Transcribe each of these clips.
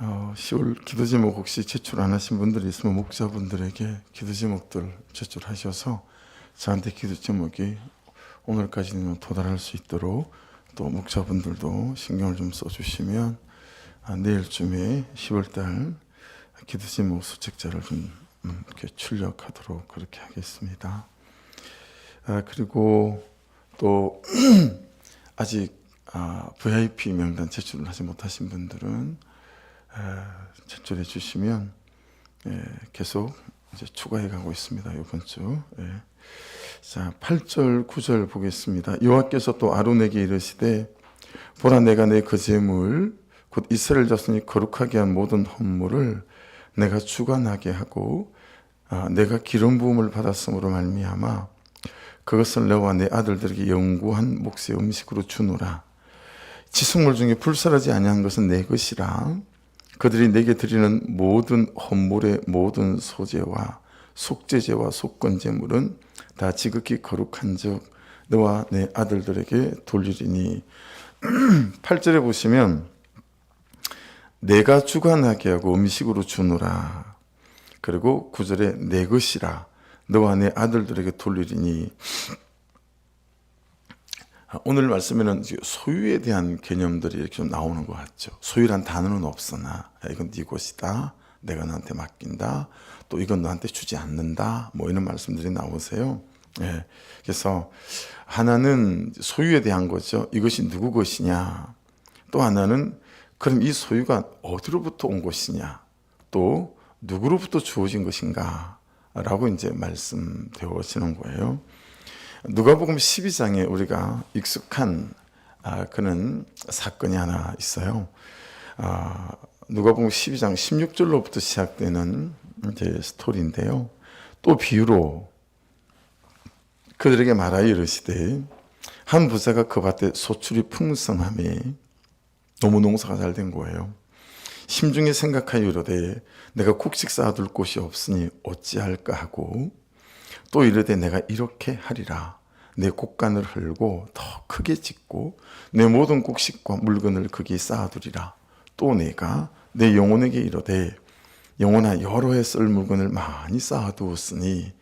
10월 기도 제목 혹시 제출 안 하신 분들이 있으면 목자분들에게 기도 제목들 제출하셔서 저한테 기도 제목이 오늘까지는 도달할 수 있도록 또 목자분들도 신경을 좀 써주시면 내일쯤에 10월달 기도 제목 수책자를 좀 이렇게 출력하도록 그렇게 하겠습니다. 그리고 또 아직 VIP 명단 제출을 하지 못하신 분들은 제출해 주시면 계속 이제 추가해 가고 있습니다. 이번 주. 자, 8절 9절 보겠습니다. 여호와께서 또 아론에게 이르시되 보라 내가 내 거제물 곧 이스라엘 자손이 거룩하게 한 모든 헌물을 내가 주관하게 하고 내가 기름 부음을 받았으므로 말미암아 그것을 너와 내 아들들에게 영구한 몫의 음식으로 주노라. 지속물 중에 불살하지 아니한 것은 내 것이라. 그들이 내게 드리는 모든 헌물의 모든 소제와 속제제와 속건제물은 다 지극히 거룩한 즉 너와 내 아들들에게 돌리리니. 8절에 보시면 내가 주관하게 하고 음식으로 주노라. 그리고 9절에 내 것이라 너와 내 아들들에게 돌리리니. 오늘 말씀에는 소유에 대한 개념들이 이렇게 좀 나오는 것 같죠. 소유란 단어는 없으나 이건 네 것이다, 내가 너한테 맡긴다, 또 이건 너한테 주지 않는다, 뭐 이런 말씀들이 나오세요. 그래서 하나는 소유에 대한 거죠. 이것이 누구 것이냐. 또 하나는 그럼 이 소유가 어디로부터 온 것이냐, 또 누구로부터 주어진 것인가 라고 이제 말씀되어지는 거예요. 누가복음 12장에 우리가 익숙한 그런 사건이 하나 있어요. 누가복음 12장 16절로부터 시작되는 이제 스토리인데요. 또 비유로 그들에게 말하여 이르시되 한 부자가 그 밭에 소출이 풍성하며 너무 농사가 잘 된 거예요. 심중에 생각하여 이르되 내가 곡식 쌓아둘 곳이 없으니 어찌할까 하고 또 이르되 내가 이렇게 하리라. 내 곡간을 헐고 더 크게 짓고 내 모든 곡식과 물건을 거기에 쌓아두리라. 또 내가 내 영혼에게 이르되 영혼아 여러 해 쓸 물건을 많이 쌓아두었으니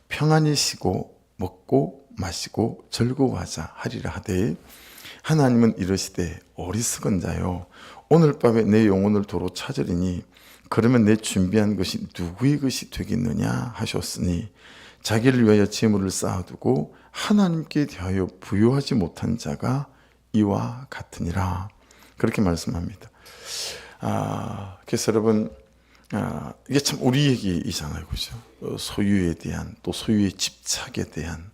평안히 쉬고 먹고 마시고 즐거워하자 하리라 하되 하나님은 이르시되 어리석은 자여 오늘 밤에 내 영혼을 도로 찾으리니 그러면 내 준비한 것이 누구의 것이 되겠느냐 하셨으니 자기를 위하여 재물을 쌓아두고 하나님께 대하여 부요하지 못한 자가 이와 같으니라. 그렇게 말씀합니다. 그래서 여러분 이게 참 우리 얘기이잖아요, 그죠? 소유에 대한, 또 소유의 집착에 대한,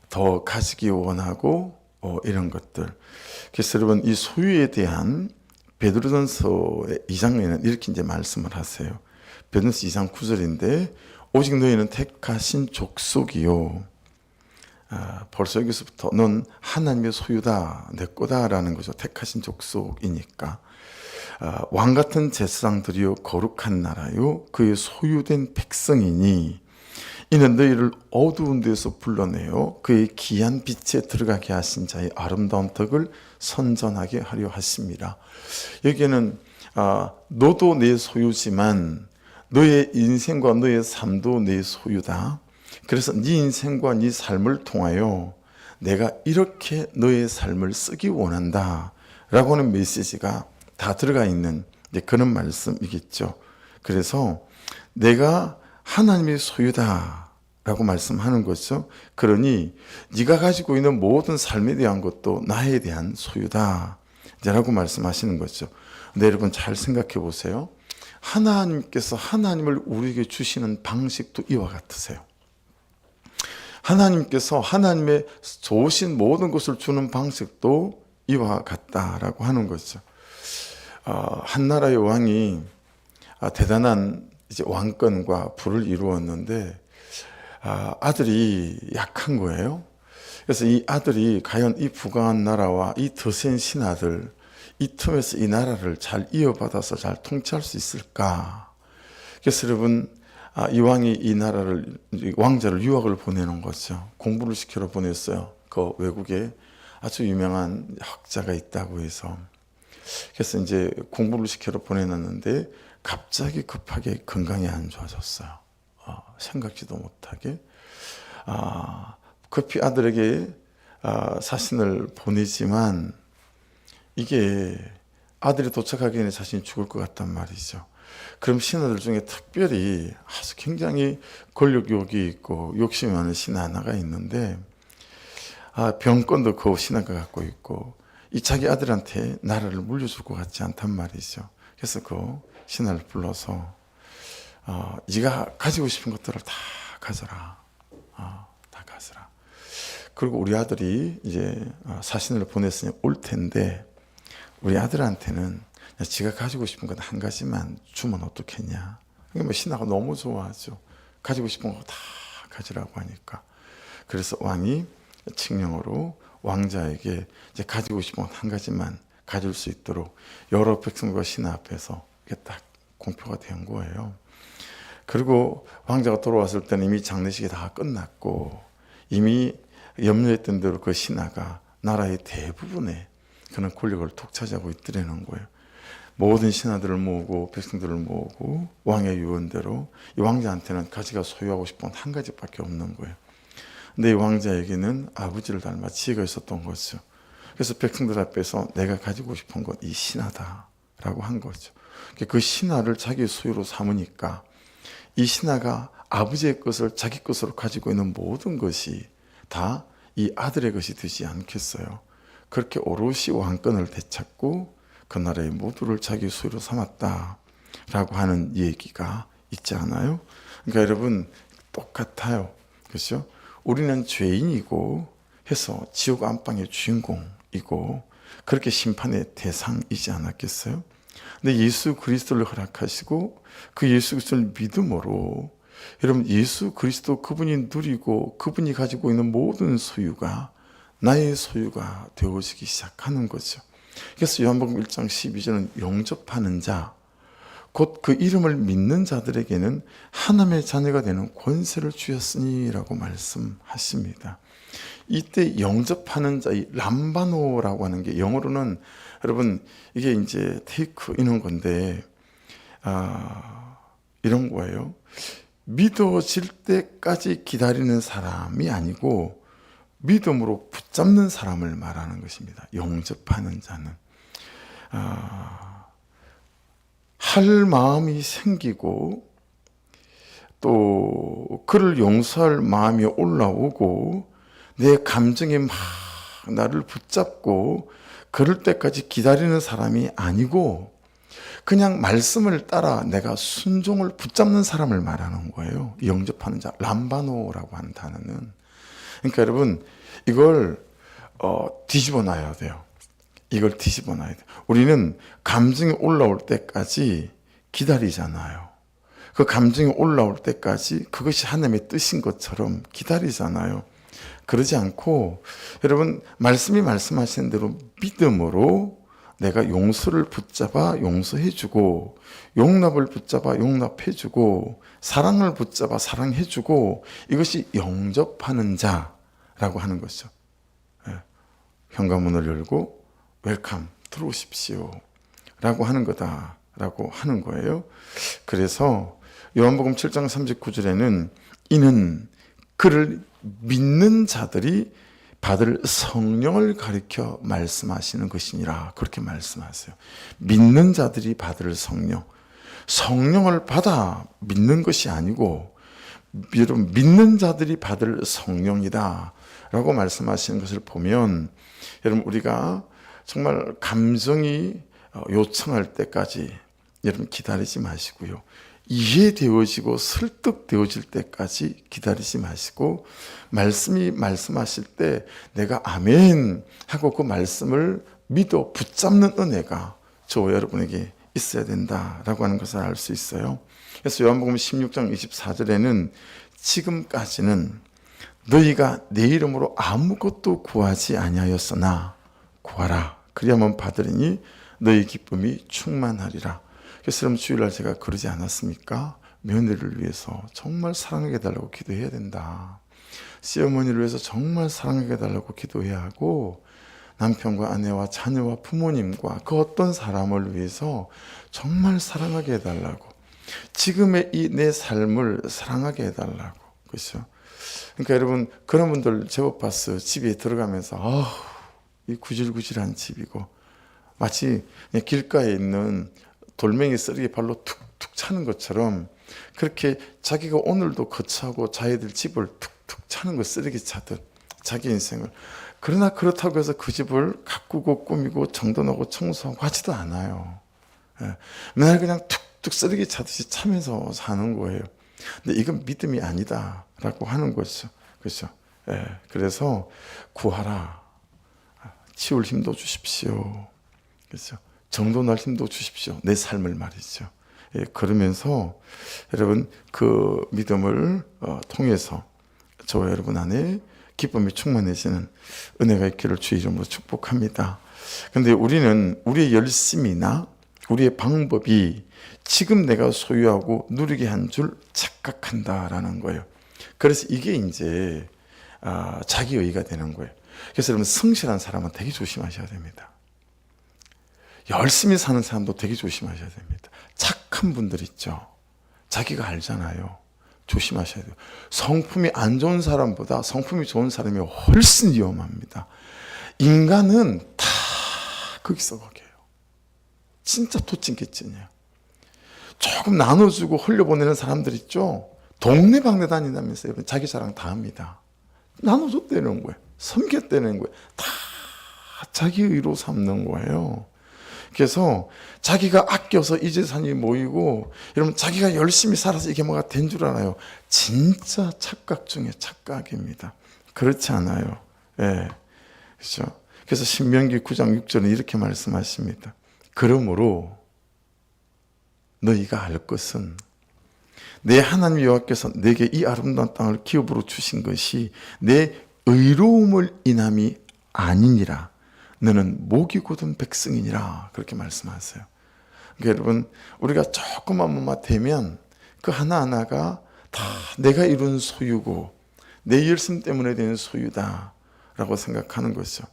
더 가지기 원하고 이런 것들. 그래서 여러분 이 소유에 대한 베드로전서 2장에는 이렇게 이제 말씀을 하세요. 베드로전서 2장 9절인데 오직 너희는 택하신 족속이요. 벌써 여기서부터 넌 하나님의 소유다, 내 거다라는 거죠. 택하신 족속이니까. 왕 같은 제사장들이요 거룩한 나라요 그의 소유된 백성이니 이는 너희를 어두운 데서 불러내어 그의 귀한 빛에 들어가게 하신 자의 아름다운 덕을 선전하게 하려 하심이라. 여기에는 너도 내 소유지만 너의 인생과 너의 삶도 내 소유다. 그래서 네 인생과 네 삶을 통하여 내가 이렇게 너의 삶을 쓰기 원한다 라고 하는 메시지가 다 들어가 있는 그런 말씀이겠죠. 그래서 내가 하나님의 소유다 라고 말씀하는 거죠. 그러니 네가 가지고 있는 모든 삶에 대한 것도 나에 대한 소유다 라고 말씀하시는 거죠. 근데 여러분 잘 생각해 보세요. 하나님께서 하나님을 우리에게 주시는 방식도 이와 같으세요. 하나님께서 하나님의 좋으신 모든 것을 주는 방식도 이와 같다라고 하는 거죠. 한 나라의 왕이 대단한 이제 왕권과 부를 이루었는데 아들이 약한 거예요. 그래서 이 아들이 과연 이 부강한 나라와 이 더 센 신하들 이 틈에서 이 나라를 잘 이어받아서 잘 통치할 수 있을까? 그래서 여러분 이 왕이 이 나라를 왕자를 유학을 보내는 거죠. 공부를 시키러 보냈어요. 그 외국에 아주 유명한 학자가 있다고 해서. 그래서 이제 공부를 시켜서 보내놨는데 갑자기 급하게 건강이 안 좋아졌어요. 생각지도 못하게. 급히 아들에게 사신을 보내지만 이게 아들이 도착하기 전에 자신이 죽을 것 같단 말이죠. 그럼 신하들 중에 특별히 아주 굉장히 권력욕이 있고 욕심이 많은 신하 하나가 있는데 병권도 그 신하가 갖고 있고 이 자기 아들한테 나라를 물려줄 것 같지 않단 말이죠. 그래서 그 신하를 불러서 네가 가지고 싶은 것들을 다 가져라. 다 가져라. 그리고 우리 아들이 이제 사신을 보냈으니 올 텐데 우리 아들한테는 지가 가지고 싶은 건 한 가지만 주면 어떻겠냐. 뭐 신하가 너무 좋아하죠. 가지고 싶은 거 다 가지라고 하니까. 그래서 왕이 칙령으로 왕자에게 이제 가지고 싶은 건 한 가지만 가질 수 있도록 여러 백성과 신하 앞에서 이게 딱 공표가 된 거예요. 그리고 왕자가 돌아왔을 때는 이미 장례식이 다 끝났고 이미 염려했던 대로 그 신하가 나라의 대부분의 그런 권력을 독차지하고 있더라는 거예요. 모든 신하들을 모으고 백성들을 모으고 왕의 유언대로 이 왕자한테는 가지가 소유하고 싶은 건 한 가지밖에 없는 거예요. 근데 이 왕자에게는 아버지를 닮아 지혜가 있었던 거죠. 그래서 백성들 앞에서 내가 가지고 싶은 건 이 신하다라고 한 거죠. 그 신하를 자기 소유로 삼으니까 이 신하가 아버지의 것을 자기 것으로 가지고 있는 모든 것이 다 이 아들의 것이 되지 않겠어요. 그렇게 오롯이 왕권을 되찾고 그 나라의 모두를 자기 소유로 삼았다라고 하는 얘기가 있지 않아요? 그러니까 여러분 똑같아요. 그렇죠? 우리는 죄인이고 해서 지옥 안방의 주인공이고 그렇게 심판의 대상이지 않았겠어요? 근데 예수 그리스도를 허락하시고 그 예수 그리스도를 믿음으로 여러분 예수 그리스도 그분이 누리고 그분이 가지고 있는 모든 소유가 나의 소유가 되어지기 시작하는 거죠. 그래서 요한복음 1장 12절은 영접하는 자, 곧 그 이름을 믿는 자들에게는 하나님의 자녀가 되는 권세를 주셨으니라고 말씀하십니다. 이때 영접하는 자, 이 람바노라고 하는 게 영어로는 여러분 이게 이제 테이크 이런 건데 이런 거예요. 믿어질 때까지 기다리는 사람이 아니고 믿음으로 붙잡는 사람을 말하는 것입니다. 영접하는 자는 할 마음이 생기고 또 그를 용서할 마음이 올라오고 내 감정이 막 나를 붙잡고 그럴 때까지 기다리는 사람이 아니고 그냥 말씀을 따라 내가 순종을 붙잡는 사람을 말하는 거예요. 영접하는 자, 람바노라고 하는 단어는. 그러니까 여러분 이걸 뒤집어 놔야 돼요. 이걸 뒤집어 놔야 돼요. 우리는 감정이 올라올 때까지 기다리잖아요. 그 감정이 올라올 때까지 그것이 하나님의 뜻인 것처럼 기다리잖아요. 그러지 않고 여러분 말씀이 말씀하시는 대로 믿음으로 내가 용서를 붙잡아 용서해주고 용납을 붙잡아 용납해주고 사랑을 붙잡아 사랑해주고 이것이 영접하는 자라고 하는 것이죠. 현관문을 열고 웰컴 들어오십시오 라고 하는 거다라고 하는 거예요. 그래서 요한복음 7장 39절에는 이는 그를 믿는 자들이 받을 성령을 가리켜 말씀하시는 것이니라 그렇게 말씀하세요. 믿는 자들이 받을 성령, 성령을 받아 믿는 것이 아니고 여러분 믿는 자들이 받을 성령이다 라고 말씀하시는 것을 보면 여러분 우리가 정말 감정이 요청할 때까지 여러분 기다리지 마시고요. 이해되어지고 설득되어질 때까지 기다리지 마시고 말씀이 말씀하실 때 내가 아멘 하고 그 말씀을 믿어 붙잡는 은혜가 저와 여러분에게 있어야 된다라고 하는 것을 알 수 있어요. 그래서 요한복음 16장 24절에는 지금까지는 너희가 내 이름으로 아무것도 구하지 아니하였으나 구하라 그리하면 받으리니 너희 기쁨이 충만하리라. 그래서 여러분 주일날 제가 그러지 않았습니까? 며느리를 위해서 정말 사랑하게 해달라고 기도해야 된다. 시어머니를 위해서 정말 사랑하게 해달라고 기도해야 하고 남편과 아내와 자녀와 부모님과 그 어떤 사람을 위해서 정말 사랑하게 해달라고, 지금의 이 내 삶을 사랑하게 해달라고. 그렇죠? 그러니까 여러분, 그런 분들 제법 봤어요. 집에 들어가면서 이 구질구질한 집이고, 마치 그냥 길가에 있는 돌멩이 쓰레기 발로 툭툭 차는 것처럼, 그렇게 자기가 오늘도 거처하고 자야 될 집을 툭툭 차는 거, 쓰레기 차듯 자기 인생을. 그러나 그렇다고 해서 그 집을 가꾸고 꾸미고 정돈하고 청소하고 하지도 않아요. 예. 맨날 그냥 툭툭 쓰레기 차듯이 차면서 사는 거예요. 근데 이건 믿음이 아니다라고 하는 거죠. 그렇죠? 예. 그래서 구하라. 치울 힘도 주십시오. 그렇죠? 정돈할 힘도 주십시오. 내 삶을 말이죠. 예. 그러면서 여러분, 그 믿음을 통해서 저와 여러분 안에 기쁨이 충만해지는 은혜가 있기를 주의 이름으로 축복합니다. 근데 우리는 우리의 열심이나 우리의 방법이 지금 내가 소유하고 누리게 한 줄 착각한다라는 거예요. 그래서 이게 이제 자기의의가 되는 거예요. 그래서 여러분, 성실한 사람은 되게 조심하셔야 됩니다. 열심히 사는 사람도 되게 조심하셔야 됩니다. 착한 분들 있죠. 자기가 알잖아요. 조심하셔야 돼요. 성품이 안 좋은 사람보다 성품이 좋은 사람이 훨씬 위험합니다. 인간은 다 거기서 거기에요. 진짜 토찐개찐이에요. 조금 나눠주고 흘려보내는 사람들 있죠. 동네방네 다닌다면서요. 자기 자랑 다 합니다. 나눠줬다는 거예요. 섬겼다는 거예요. 다 자기 의로 삼는 거예요. 그래서 자기가 아껴서 이 재산이 모이고, 여러분, 자기가 열심히 살아서 이게 뭐가 된 줄 알아요. 진짜 착각 중에 착각입니다. 그렇지 않아요. 예. 그렇죠? 그래서 신명기 9장 6절은 이렇게 말씀하십니다. 그러므로 너희가 알 것은 내 하나님 여호와께서 내게 이 아름다운 땅을 기업으로 주신 것이 내 의로움을 인함이 아니니라. 너는 목이 곧은 백성이니라. 그렇게 말씀하세요. 그러니까 여러분, 우리가 조금만 뭐만 되면 그 하나하나가 다 내가 이룬 소유고 내 열심 때문에 된 소유다라고 생각하는 거죠.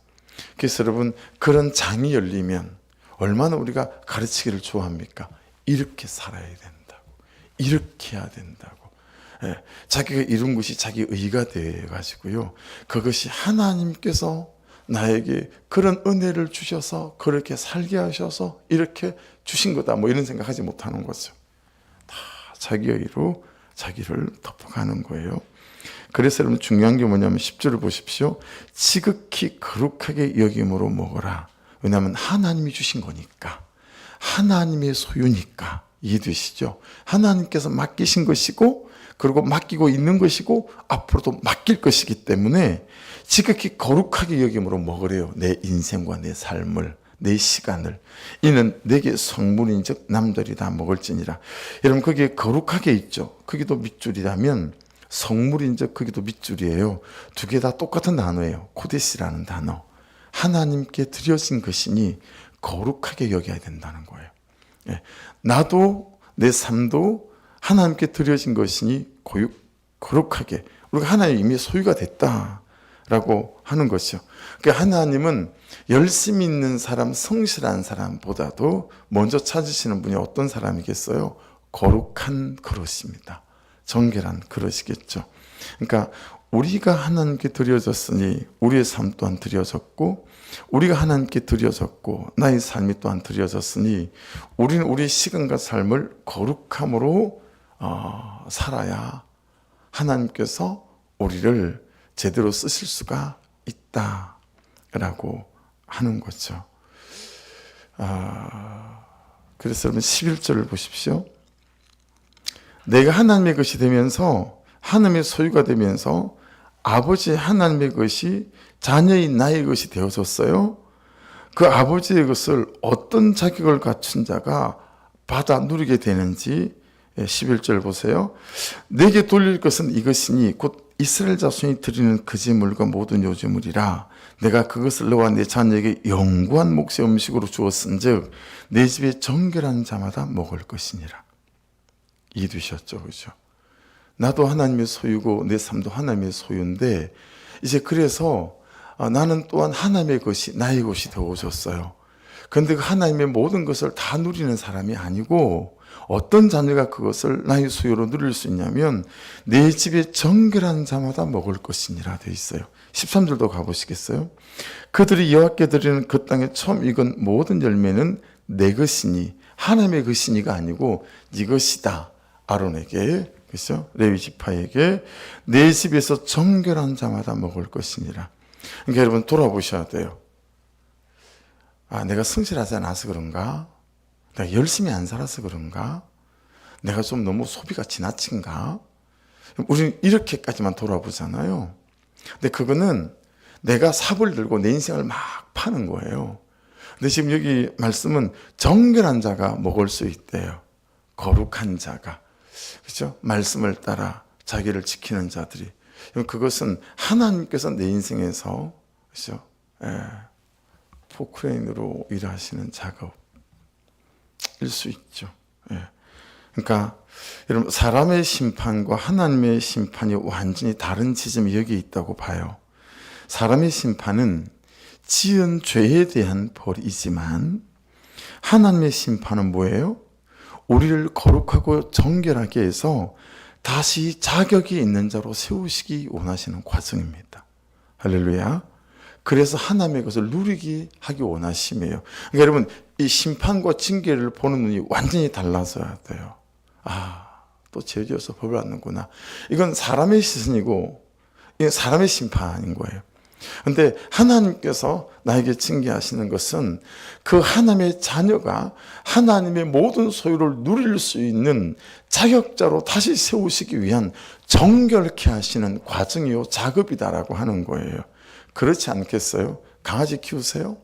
그래서 여러분, 그런 장이 열리면 얼마나 우리가 가르치기를 좋아합니까? 이렇게 살아야 된다고, 이렇게 해야 된다고. 예, 자기가 이룬 것이 자기 의가 되어가지고요, 그것이 하나님께서 나에게 그런 은혜를 주셔서 그렇게 살게 하셔서 이렇게 주신 거다, 뭐 이런 생각하지 못하는 거죠. 다 자기 의로 자기를 덮어가는 거예요. 그래서 여러분, 중요한 게 뭐냐면 10절을 보십시오. 지극히 거룩하게 여김으로 먹어라. 왜냐하면 하나님이 주신 거니까, 하나님의 소유니까. 이해되시죠? 하나님께서 맡기신 것이고, 그리고 맡기고 있는 것이고, 앞으로도 맡길 것이기 때문에 지극히 거룩하게 여김으로 먹으래요. 내 인생과 내 삶을, 내 시간을. 이는 내게 성물인즉 남들이 다 먹을지니라. 여러분, 거기에 거룩하게 있죠. 거기도 밑줄이라면 성물인즉 거기도 밑줄이에요. 두 개 다 똑같은 단어예요. 코데시라는 단어. 하나님께 드려진 것이니 거룩하게 여겨야 된다는 거예요. 예. 나도 내 삶도 하나님께 드려진 것이니 거룩하게, 우리가 하나님 이미 소유가 됐다라고 하는 것이죠. 그러니까 하나님은 열심히 있는 사람, 성실한 사람보다도 먼저 찾으시는 분이 어떤 사람이겠어요? 거룩한 그릇입니다. 정결한 그릇이겠죠. 그러니까 우리가 하나님께 드려졌으니 우리의 삶 또한 드려졌고, 우리가 하나님께 드려졌고 나의 삶이 또한 드려졌으니 우리는 우리의 시간과 삶을 거룩함으로 살아야 하나님께서 우리를 제대로 쓰실 수가 있다라고 하는 거죠. 그래서 여러분 11절을 보십시오. 내가 하나님의 것이 되면서, 하나님의 소유가 되면서 아버지 하나님의 것이 자녀인 나의 것이 되어졌어요. 그 아버지의 것을 어떤 자격을 갖춘 자가 받아 누리게 되는지 11절 보세요. 내게 돌릴 것은 이것이니 곧 이스라엘 자손이 드리는 거짓 물과 모든 요제물이라. 내가 그것을 너와 내 자녀에게 영구한 몫의 음식으로 주었은즉 내 집에 정결한 자마다 먹을 것이니라. 이해되셨죠? 그죠? 나도 하나님의 소유고 내 삶도 하나님의 소유인데, 이제 그래서 나는 또한 하나님의 것이 나의 것이 되어졌어요. 그런데 그 하나님의 모든 것을 다 누리는 사람이 아니고 어떤 자녀가 그것을 나의 소유로 누릴 수 있냐면 내 집에 정결한 자마다 먹을 것이니라 되어 있어요. 13절도 가보시겠어요? 그들이 여호와께 드리는 그 땅에 처음 익은 모든 열매는 내 것이니 하나님의 것이니가 아니고 네 것이다. 아론에게, 그렇죠? 레위 지파에게 내 집에서 정결한 자마다 먹을 것이니라. 그러니까 여러분 돌아보셔야 돼요. 내가 성실하지 않아서 그런가? 내가 열심히 안 살아서 그런가? 내가 좀 너무 소비가 지나친가? 우리는 이렇게까지만 돌아보잖아요. 근데 그거는 내가 삽을 들고 내 인생을 막 파는 거예요. 근데 지금 여기 말씀은 정결한 자가 먹을 수 있대요. 거룩한 자가. 그렇죠? 말씀을 따라 자기를 지키는 자들이. 그것은 하나님께서 내 인생에서, 그렇죠? 포크레인으로 일하시는 작업일 수 있죠. 그러니까 여러분 사람의 심판과 하나님의 심판이 완전히 다른 지점이 여기 있다고 봐요. 사람의 심판은 지은 죄에 대한 벌이지만 하나님의 심판은 뭐예요? 우리를 거룩하고 정결하게 해서 다시 자격이 있는 자로 세우시기 원하시는 과정입니다. 할렐루야. 그래서 하나님의 것을 누리게 하기 원하심이에요. 그러니까 여러분 이 심판과 징계를 보는 눈이 완전히 달라져야 돼요. 또 죄지어서 벌 받는구나. 이건 사람의 시선이고 이건 사람의 심판인 거예요. 그런데 하나님께서 나에게 징계하시는 것은 그 하나님의 자녀가 하나님의 모든 소유를 누릴 수 있는 자격자로 다시 세우시기 위한 정결케 하시는 과정이요 작업이다라고 하는 거예요. 그렇지 않겠어요? 강아지 키우세요?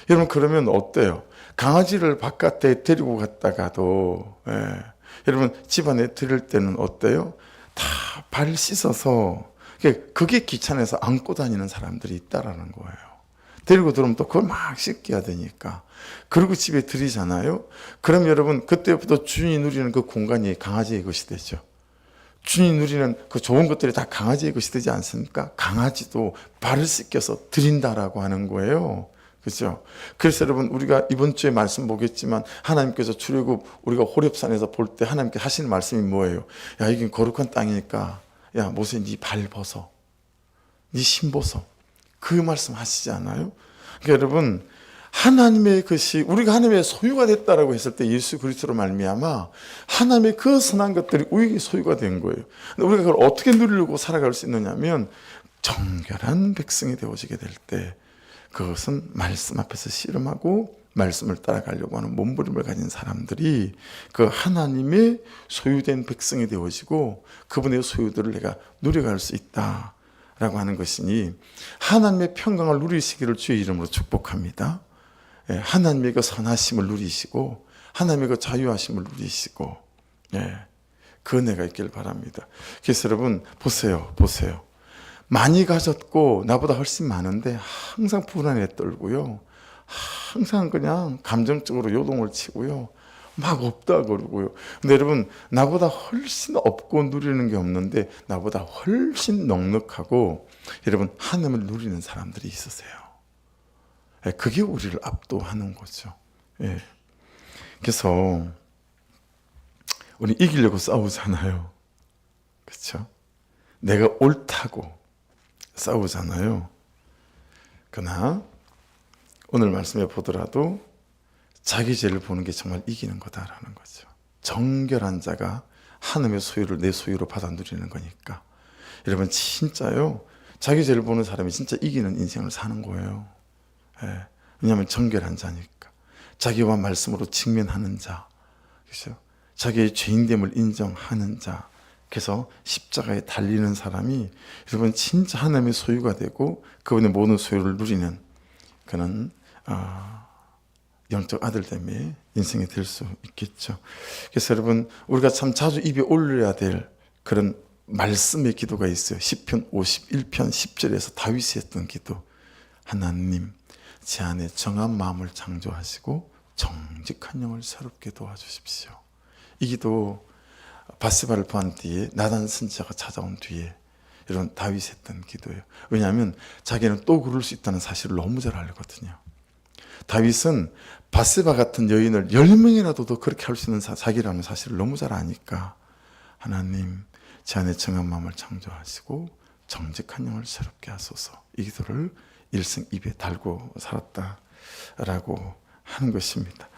여러분 그러면 어때요? 강아지를 바깥에 데리고 갔다가도 여러분 집안에 들일 때는 어때요? 다 발 씻어서 그게 귀찮아서 안고 다니는 사람들이 있다라는 거예요. 데리고 들어오면 또 그걸 막 씻겨야 되니까. 그리고 집에 들이잖아요. 그럼 여러분 그때부터 주인이 누리는 그 공간이 강아지의 것이 되죠. 주인이 누리는 그 좋은 것들이 다 강아지의 것이 되지 않습니까? 강아지도 발을 씻겨서 드린다라고 하는 거예요. 그렇죠? 그래서 여러분 우리가 이번 주에 말씀 보겠지만 하나님께서 출애굽 우리가 호렙산에서 볼 때 하나님께 하시는 말씀이 뭐예요? 야 이게 거룩한 땅이니까 야 모세 네 발 벗어, 네 신 벗어. 그 말씀 하시지 않아요? 그러니까 여러분 하나님의 것이 우리가 하나님의 소유가 됐다라고 했을 때 예수 그리스도로 말미암아 하나님의 그 선한 것들이 우리에게 소유가 된 거예요. 근데 우리가 그걸 어떻게 누리려고 살아갈 수 있느냐면 정결한 백성이 되어지게 될 때 그것은 말씀 앞에서 씨름하고 말씀을 따라가려고 하는 몸부림을 가진 사람들이 그 하나님의 소유된 백성이 되어지고 그분의 소유들을 내가 누려갈 수 있다라고 하는 것이니 하나님의 평강을 누리시기를 주의 이름으로 축복합니다. 하나님의 그 선하심을 누리시고 하나님의 그 자유하심을 누리시고 그 은혜가 있길 바랍니다. 그래서 여러분 보세요. 많이 가졌고 나보다 훨씬 많은데 항상 불안에 떨고요. 항상 그냥 감정적으로 요동을 치고요. 막 없다 그러고요. 근데 여러분 나보다 훨씬 없고 누리는 게 없는데 나보다 훨씬 넉넉하고 여러분 하나님을 누리는 사람들이 있으세요. 그게 우리를 압도하는 거죠. 그래서 우리 이기려고 싸우잖아요. 그렇죠? 내가 옳다고 싸우잖아요. 그러나 오늘 말씀에 보더라도 자기 죄를 보는 게 정말 이기는 거다라는 거죠. 정결한 자가 하나님의 소유를 내 소유로 받아 누리는 거니까. 여러분 진짜요. 자기 죄를 보는 사람이 진짜 이기는 인생을 사는 거예요. 왜냐하면 정결한 자니까. 자기와 말씀으로 직면하는 자. 그렇죠? 자기의 죄인됨을 인정하는 자. 그래서 십자가에 달리는 사람이 여러분 진짜 하나님의 소유가 되고 그분의 모든 소유를 누리는 그는 영적 아들됨의 인생이 될 수 있겠죠. 그래서 여러분 우리가 참 자주 입에 올려야 될 그런 말씀의 기도가 있어요. 시편 51편 10절에서 다윗이 했던 기도. 하나님 제 안에 정한 마음을 창조하시고 정직한 영을 새롭게 도와주십시오. 이 기도 바세바를 보한 뒤에 나단 선지자가 찾아온 뒤에 이런 다윗이 했던 기도예요. 왜냐하면 자기는 또 그럴 수 있다는 사실을 너무 잘 알거든요. 다윗은 바세바 같은 여인을 10명이라도 더 그렇게 할 수 있는 자기라는 사실을 너무 잘 아니까 하나님 제 안에 정한 마음을 창조하시고 정직한 영을 새롭게 하소서, 이 기도를 일생 입에 달고 살았다라고 하는 것입니다.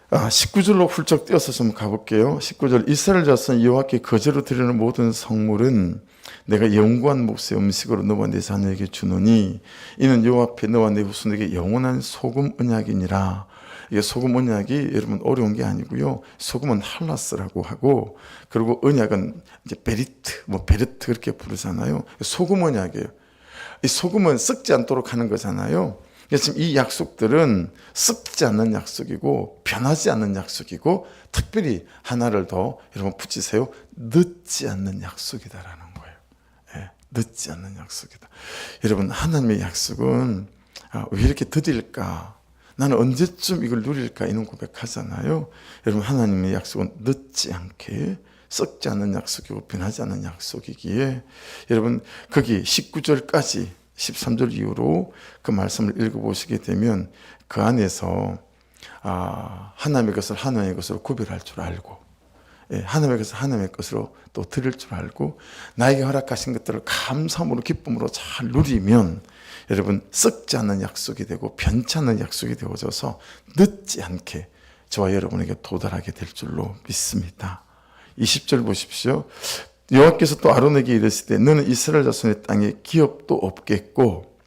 19절로 훌쩍 뛰어서 좀 가볼게요. 19절, 이스라엘 자손 여호와께 거제로 드리는 모든 성물은 내가 영구한 몫의 음식으로 너와 내 자녀에게 주노니 이는 여호와 앞에 너와 내 후손에게 영원한 소금 언약이니라. 이게 소금 언약이 여러분 어려운 게 아니고요. 소금은 할라스라고 하고, 그리고 언약은 이제 베리트 그렇게 부르잖아요. 소금 언약이에요. 이 소금은 썩지 않도록 하는 거잖아요. 그래서 이 약속들은 썩지 않는 약속이고 변하지 않는 약속이고, 특별히 하나를 더 여러분 붙이세요. 늦지 않는 약속이다라는 거예요. 예, 늦지 않는 약속이다. 여러분, 하나님의 약속은 왜 이렇게 더딜까? 나는 언제쯤 이걸 누릴까? 이런 고백하잖아요. 여러분, 하나님의 약속은 늦지 않게, 썩지 않는 약속이고 변하지 않는 약속이기에, 여러분 거기 19절까지 13절 이후로 그 말씀을 읽어보시게 되면 그 안에서 하나님의 것을 하나님의 것으로 구별할 줄 알고, 하나님의 것을 하나님의 것으로 또 드릴 줄 알고, 나에게 허락하신 것들을 감사함으로 기쁨으로 잘 누리면 여러분 썩지 않는 약속이 되고 변치 않는 약속이 되어져서 늦지 않게 저와 여러분에게 도달하게 될 줄로 믿습니다. 20절 보십시오. 여호와께서 또 아론에게 이르시되 너는 이스라엘 자손의 땅에 기업도 없겠고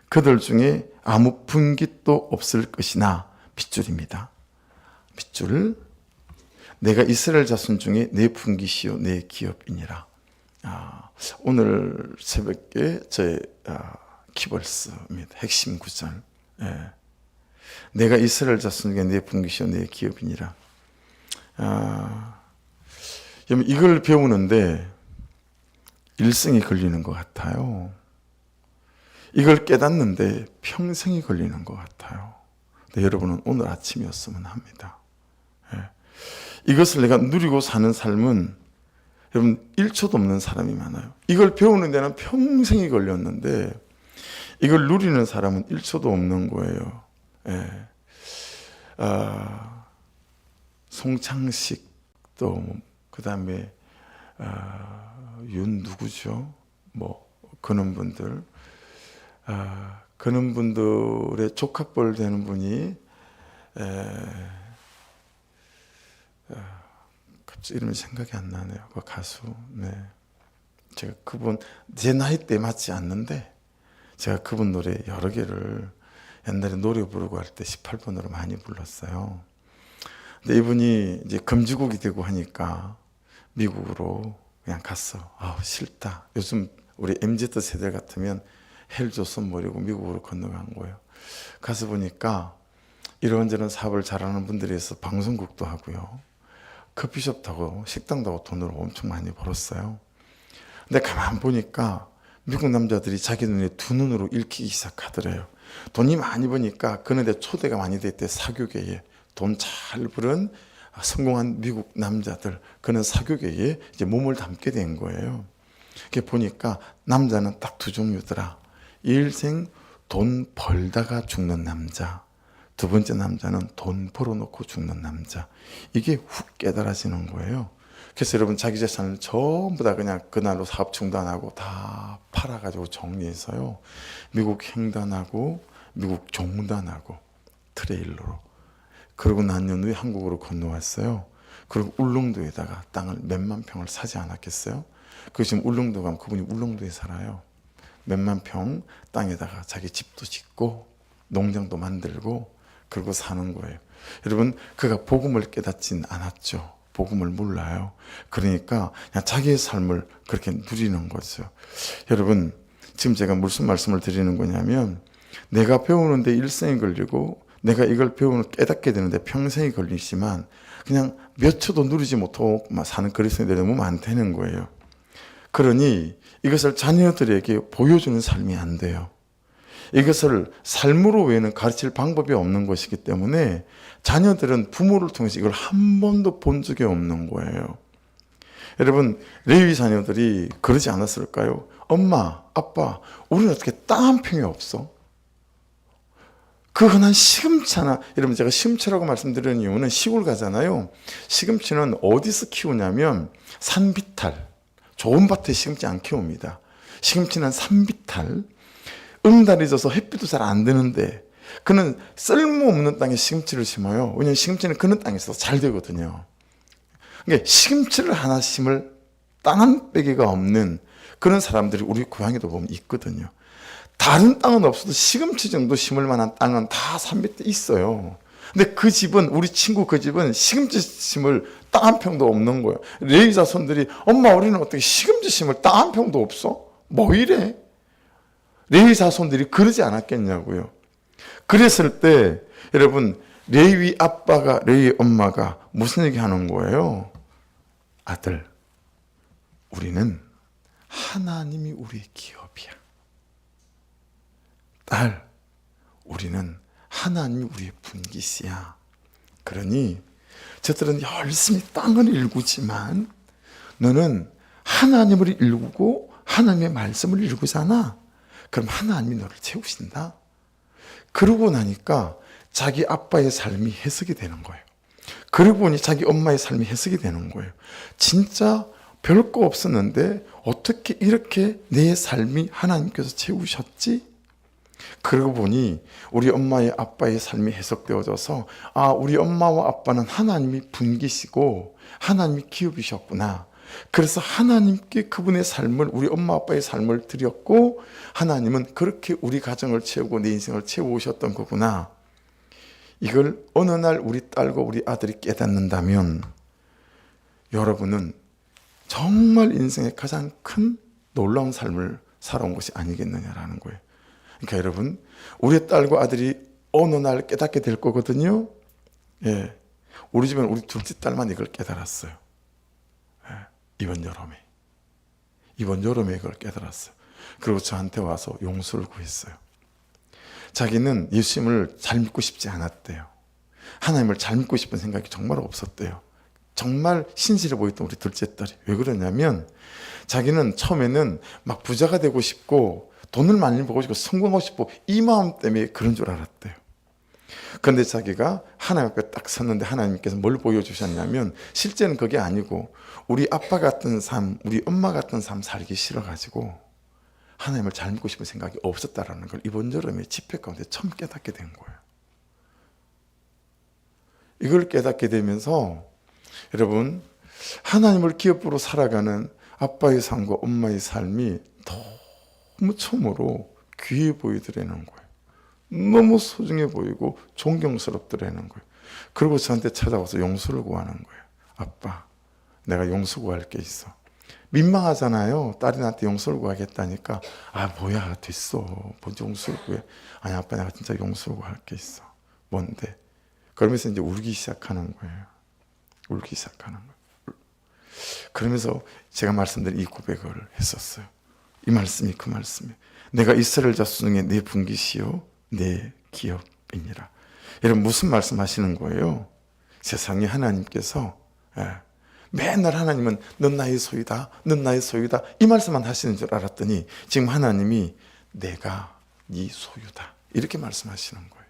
그들 중에 아무 분깃도 없을 것이나, 빗줄입니다. 빗줄. 내가 이스라엘 자손 중에 내 분깃이요 내 기업이니라. 오늘 새벽에 저의 키벌스입니다. 핵심 구절. 내가 이스라엘 자손 중에 내 분깃이요 내 기업이니라. 이걸 배우는데 일생이 걸리는 것 같아요. 이걸 깨닫는데 평생이 걸리는 것 같아요. 근데 여러분은 오늘 아침이었으면 합니다. 이것을 내가 누리고 사는 삶은 여러분 1초도 없는 사람이 많아요. 이걸 배우는 데는 평생이 걸렸는데 이걸 누리는 사람은 1초도 없는 거예요. 송창식, 또 그 다음에 누구죠? 그런 분들, 그런 분들의 조카뻘 되는 분이 갑자기 이름이 생각이 안 나네요. 그 가수. 제가 그분 제 나이 때 맞지 않는데 제가 그분 노래 여러 개를 옛날에 노래 부르고 할 때 18번으로 많이 불렀어요. 근데 이분이 이제 금지곡이 되고 하니까 미국으로 그냥 갔어. 싫다. 요즘 우리 MZ 세대 같으면 헬 조선 버리고 미국으로 건너간 거예요. 가서 보니까 이런저런 사업을 잘하는 분들이 있어 방송국도 하고요. 커피숍도 하고 식당도 하고 돈을 엄청 많이 벌었어요. 근데 가만 보니까 미국 남자들이 자기 눈에 두 눈으로 읽히기 시작하더래요. 돈이 많이 버니까 그런데 초대가 많이 됐대. 사교계에 돈 잘 벌은 성공한 미국 남자들, 그런 사교계에 이제 몸을 담게 된 거예요. 이렇게 보니까 남자는 딱 두 종류더라. 일생 돈 벌다가 죽는 남자, 두 번째 남자는 돈 벌어놓고 죽는 남자. 이게 훅 깨달아지는 거예요. 그래서 여러분 자기 재산을 전부 다 그냥 그날로 사업 중단하고 다 팔아가지고 정리해서요, 미국 횡단하고 미국 종단하고 트레일러로, 그러고 난 년 후에 한국으로 건너왔어요. 그리고 울릉도에다가 땅을 몇만 평을 사지 않았겠어요? 그 지금 울릉도 가면 그분이 울릉도에 살아요. 몇만 평 땅에다가 자기 집도 짓고 농장도 만들고 그러고 사는 거예요. 여러분, 그가 복음을 깨닫진 않았죠. 복음을 몰라요. 그러니까 그냥 자기의 삶을 그렇게 누리는 거죠. 여러분, 지금 제가 무슨 말씀을 드리는 거냐면, 내가 배우는데 일생이 걸리고 내가 이걸 배우는 깨닫게 되는데 평생이 걸리지만 그냥 몇 초도 누리지 못하고 사는 그리스도인들이 너무 많다는 거예요. 그러니 이것을 자녀들에게 보여주는 삶이 안 돼요. 이것을 삶으로 외에는 가르칠 방법이 없는 것이기 때문에 자녀들은 부모를 통해서 이걸 한 번도 본 적이 없는 거예요. 여러분, 레위 자녀들이 그러지 않았을까요? 엄마, 아빠, 우리는 어떻게 땅 한 평이 없어? 그 흔한 시금치 하나, 여러분 제가 시금치라고 말씀드리는 이유는 시골 가잖아요. 시금치는 어디서 키우냐면 산비탈, 좋은 밭에 시금치 안 키웁니다. 시금치는 산비탈, 응달이 져서 햇빛도 잘 안 드는데 그는 쓸모없는 땅에 시금치를 심어요. 왜냐하면 시금치는 그런 땅에서 잘 되거든요. 그러니까 시금치를 하나 심을 땅 한 빼기가 없는 그런 사람들이 우리 고향에도 보면 있거든요. 다른 땅은 없어도 시금치 정도 심을 만한 땅은 다 산밑에 있어요. 근데 그 집은, 우리 친구 그 집은 시금치 심을 땅 한 평도 없는 거예요. 레위 자손들이 엄마 우리는 어떻게 시금치 심을 땅 한 평도 없어? 뭐 이래? 레위 자손들이 그러지 않았겠냐고요. 그랬을 때 여러분 레위 아빠가, 레위 엄마가 무슨 얘기 하는 거예요? 아들, 우리는 하나님이 우리의 기업이야. 딸, 우리는 하나님이 우리의 분깃이야. 그러니 저들은 열심히 땅을 일구지만 너는 하나님을 일구고 하나님의 말씀을 일구잖아. 그럼 하나님이 너를 채우신다. 그러고 나니까 자기 아빠의 삶이 해석이 되는 거예요. 그러고 보니 자기 엄마의 삶이 해석이 되는 거예요. 진짜 별거 없었는데 어떻게 이렇게 내 삶이 하나님께서 채우셨지? 그러고 보니 우리 엄마의 아빠의 삶이 해석되어져서 우리 엄마와 아빠는 하나님이 분기시고 하나님이 기업이셨구나. 그래서 하나님께 그분의 삶을, 우리 엄마 아빠의 삶을 드렸고 하나님은 그렇게 우리 가정을 채우고 내 인생을 채워오셨던 거구나. 이걸 어느 날 우리 딸과 우리 아들이 깨닫는다면 여러분은 정말 인생의 가장 큰 놀라운 삶을 살아온 것이 아니겠느냐라는 거예요. 그러니까 여러분, 우리 딸과 아들이 어느 날 깨닫게 될 거거든요. 예, 우리 집은 우리 둘째 딸만 이걸 깨달았어요. 예, 이번 여름에 이걸 깨달았어요. 그리고 저한테 와서 용서를 구했어요. 자기는 예수님을 잘 믿고 싶지 않았대요. 하나님을 잘 믿고 싶은 생각이 정말 없었대요. 정말 신실해 보였던 우리 둘째 딸이. 왜 그러냐면 자기는 처음에는 막 부자가 되고 싶고 돈을 많이 벌고 싶고 성공하고 싶고 이 마음 때문에 그런 줄 알았대요. 그런데 자기가 하나님 앞에 딱 섰는데 하나님께서 뭘 보여주셨냐면 실제는 그게 아니고 우리 아빠 같은 삶, 우리 엄마 같은 삶 살기 싫어가지고 하나님을 잘 믿고 싶은 생각이 없었다라는 걸 이번 여름에 집회 가운데 처음 깨닫게 된 거예요. 이걸 깨닫게 되면서 여러분, 하나님을 기업으로 살아가는 아빠의 삶과 엄마의 삶이 너무 처음으로 귀해 보이더라는 거예요. 너무 소중해 보이고 존경스럽더라는 거예요. 그리고 저한테 찾아와서 용서를 구하는 거예요. 아빠, 내가 용서 구할 게 있어. 민망하잖아요. 딸이 나한테 용서를 구하겠다니까. 뭐야, 됐어. 뭔지 용서를 구해. 아니, 아빠, 내가 진짜 용서를 구할 게 있어. 뭔데? 그러면서 이제 울기 시작하는 거예요. 울기 시작하는 거예요. 그러면서 제가 말씀드린 이 고백을 했었어요. 이 말씀이 그 말씀이에요. 내가 이스라엘 자손 중에 내 분깃이요 내 기업이니라. 여러분, 무슨 말씀하시는 거예요? 세상에 하나님께서 맨날 하나님은 넌 나의 소유다, 넌 나의 소유다 이 말씀만 하시는 줄 알았더니 지금 하나님이 내가 네 소유다 이렇게 말씀하시는 거예요.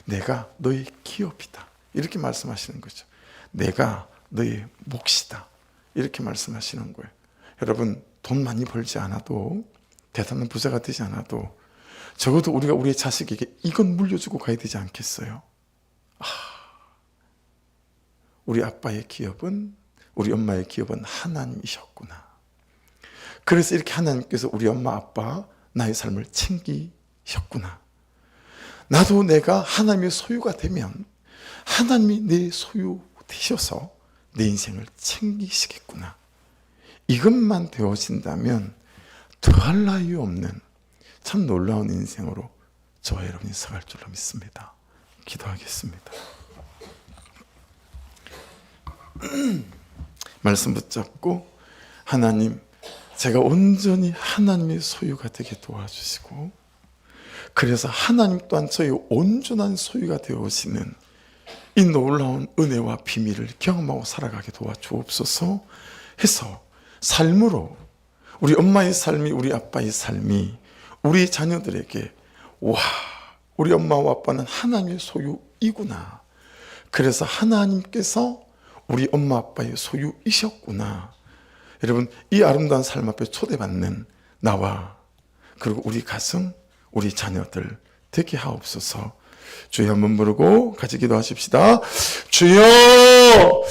내가 너의 기업이다 이렇게 말씀하시는 거죠. 내가 너의 몫이다 이렇게 말씀하시는 거예요. 여러분, 돈 많이 벌지 않아도 대단한 부자가 되지 않아도 적어도 우리가 우리의 자식에게 이건 물려주고 가야 되지 않겠어요? 우리 아빠의 기업은, 우리 엄마의 기업은 하나님이셨구나. 그래서 이렇게 하나님께서 우리 엄마 아빠 나의 삶을 챙기셨구나. 나도 내가 하나님의 소유가 되면 하나님이 내 소유 되셔서 내 인생을 챙기시겠구나. 이것만 되어진다면 더할 나위 없는 참 놀라운 인생으로 저와 여러분이 서갈 줄로 믿습니다. 기도하겠습니다. 말씀 붙잡고 하나님, 제가 온전히 하나님의 소유가 되게 도와주시고 그래서 하나님 또한 저의 온전한 소유가 되어지는 이 놀라운 은혜와 비밀을 경험하고 살아가게 도와주옵소서 해서 삶으로 우리 엄마의 삶이, 우리 아빠의 삶이 우리 자녀들에게 와, 우리 엄마와 아빠는 하나님의 소유이구나. 그래서 하나님께서 우리 엄마 아빠의 소유이셨구나. 여러분, 이 아름다운 삶 앞에 초대받는 나와 그리고 우리 가정, 우리 자녀들 되게 하옵소서. 주여 한번 부르고 같이 기도하십시다. 주여!